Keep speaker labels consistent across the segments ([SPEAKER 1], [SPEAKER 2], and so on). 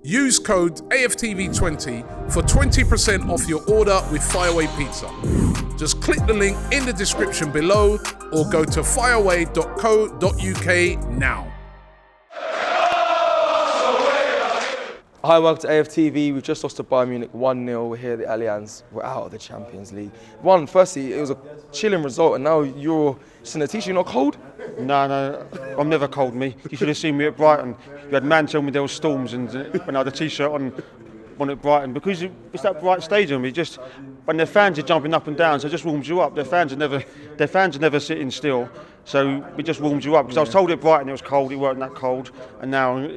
[SPEAKER 1] Use code AFTV20 for 20% off your order with Fireaway Pizza. Just click the link in the description below or go to fireaway.co.uk now.
[SPEAKER 2] Hi, welcome to AFTV. We've just lost to Bayern Munich 1-0. We're here at the Allianz. We're out of the Champions League. Firstly, it was a chilling result, and now you're just in a t-shirt. You're not cold?
[SPEAKER 3] No, I'm never cold, me. You should have seen me at Brighton. You had man tell me there were storms, and when I had a t-shirt on at Brighton, because it's that bright stadium. It just, when their fans are jumping up and down, so it just warms you up. Their fans are never sitting still, so it just warms you up. Because I was told at Brighton it was cold. It weren't that cold, and now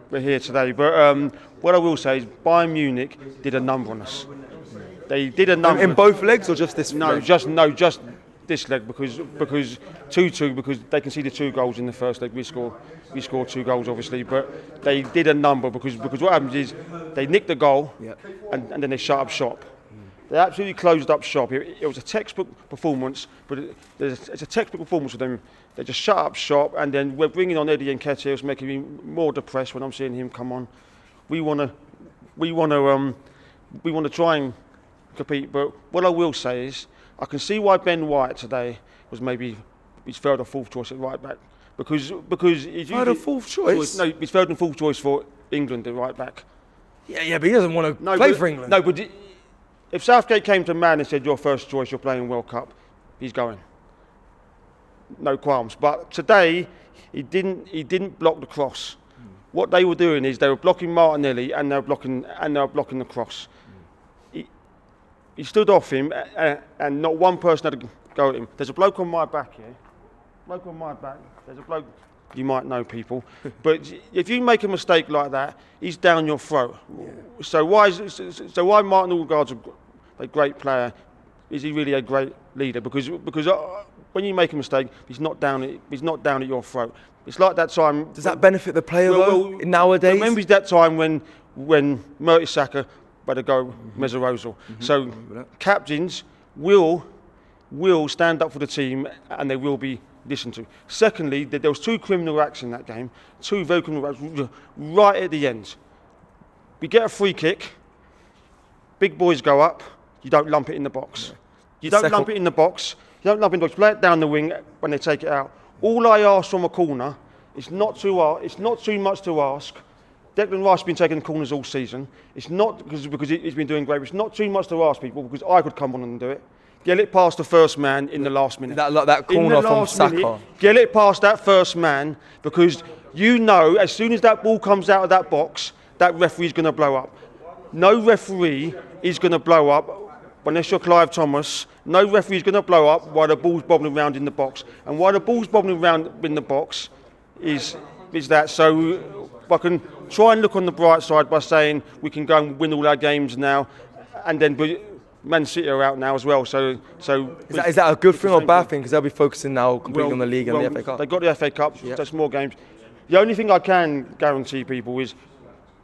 [SPEAKER 3] we're here today. But what I will say is Bayern Munich did a number on us. They did a number
[SPEAKER 2] in both legs, or just this?
[SPEAKER 3] Just this leg, because 2-2, because they conceded 2 goals in the first leg. We scored 2 goals, obviously, but they did a number because what happens is they nicked the goal, and then they shut up shop. They absolutely closed up shop. It was a textbook performance, but it's a textbook performance for them. They just shut up shop, and then we're bringing on Eddie Nketiah. It's making me more depressed when I'm seeing him come on. We want to try and compete, but what I will say is I can see why Ben White today was maybe his third or fourth choice at right back, because
[SPEAKER 2] third or fourth choice.
[SPEAKER 3] No, his third and fourth choice for England at right back.
[SPEAKER 2] Yeah, but he doesn't want to play for England.
[SPEAKER 3] No, but if Southgate came to Man and said your first choice, you're playing World Cup, he's going. No qualms. But today he didn't block the cross. What they were doing is they were blocking Martinelli and they were blocking the cross. He stood off him, and not one person had to go at him. There's a bloke on my back here. There's a bloke. You might know people, but if you make a mistake like that, he's down your throat. Yeah. So why Martin Odegaard's a great player? Is he really a great leader? Because when you make a mistake, he's not down at your throat. It's like that time.
[SPEAKER 2] Does that benefit the player nowadays?
[SPEAKER 3] Remember that time when Mertesacker better go Mesarozil. So captains will stand up for the team, and they will be listened to. Secondly, there was 2 criminal acts in that game, 2 very criminal acts right at the end. We get a free kick, big boys go up, you don't lump it in the box. You don't lump it in the box, play it down the wing when they take it out. All I ask from a corner is not too much to ask. Declan Rice has been taking corners all season. It's not because he's been doing great. It's not too much to ask people, because I could come on and do it. Get it past the first man in the last minute.
[SPEAKER 2] That corner from Saka.
[SPEAKER 3] Get it past that first man, because you know as soon as that ball comes out of that box, that referee's going to blow up. No referee is going to blow up unless you're Clive Thomas. No referee is going to blow up while the ball's bobbling around in the box. And while the ball's bobbling around in the box is that. So I can try and look on the bright side by saying we can go and win all our games now, and then Man City are out now as well. So is
[SPEAKER 2] that a good thing or a bad thing? Because they'll be focusing now completely on the league and the FA Cup.
[SPEAKER 3] They've got the FA Cup, That's more games. The only thing I can guarantee people is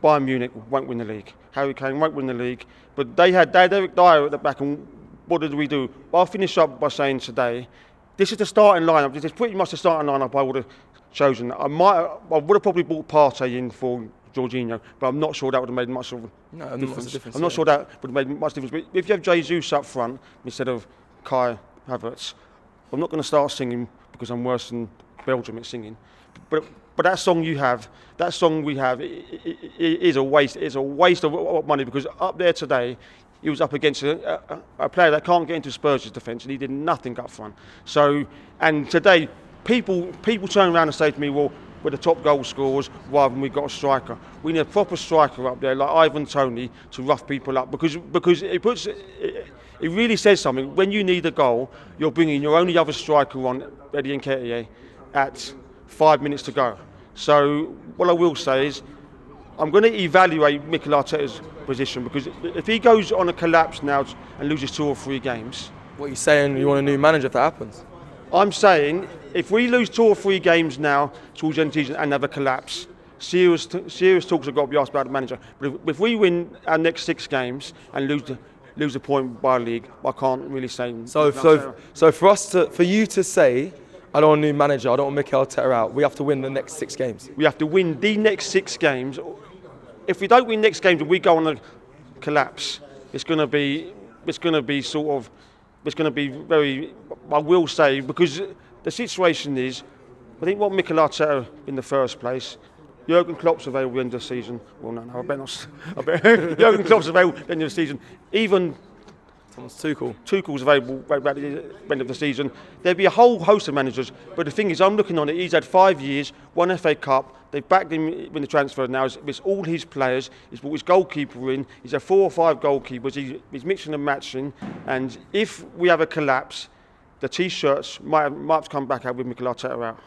[SPEAKER 3] Bayern Munich won't win the league. Harry Kane won't win the league. But they had Eric Dyer at the back, and what did we do? I'll finish up by saying today, this is the starting lineup. This is pretty much the starting lineup I would have chosen. I would have probably brought Partey in for Jorginho, but I'm not sure that would have made much of a difference. I'm not sure that would have made much difference. But if you have Jesus up front instead of Kai Havertz, I'm not going to start singing because I'm worse than Belgium at singing. But that song we have, it is a waste. It's a waste of money, because up there today, he was up against a player that can't get into Spurs' defence, and he did nothing up front. So, and today, people turn around and say to me, well, we're the top goal scorers rather than we've got a striker. We need a proper striker up there like Ivan Toney to rough people up, because it really says something. When you need a goal, you're bringing your only other striker on, Eddie Nketiah, at 5 minutes to go. So what I will say is I'm going to evaluate Mikel Arteta's position, because if he goes on a collapse now and loses 2 or 3 games...
[SPEAKER 2] What are you saying? You want a new manager if that happens?
[SPEAKER 3] I'm saying if we lose 2 or 3 games now towards the end of the season and have a collapse, serious talks have got to be asked about the manager. But if we win our next 6 games and lose a point by league, I can't really say.
[SPEAKER 2] So for you to say, I don't want a new manager, I don't want Mikel Arteta out, we have to win the next 6 games.
[SPEAKER 3] We have to win the next 6 games. if we don't win next game and we go on a collapse, it's going to be very. I will say, because the situation is, I think what Mikel Arteta in the first place. Jurgen Klopp's available at the end of the season. Well, no, I bet not. Jurgen Klopp's available at the end of the season. Even Tuchel's available at the end of the season. There'll be a whole host of managers. But the thing is, I'm looking on it. He's had 5 years, one FA Cup. They've backed him in the transfer now. It's all his players. He's brought his goalkeeper in. He's had 4 or 5 goalkeepers. He's mixing and matching. And if we have a collapse, the T-shirts might have to come back out with Mikel Arteta out.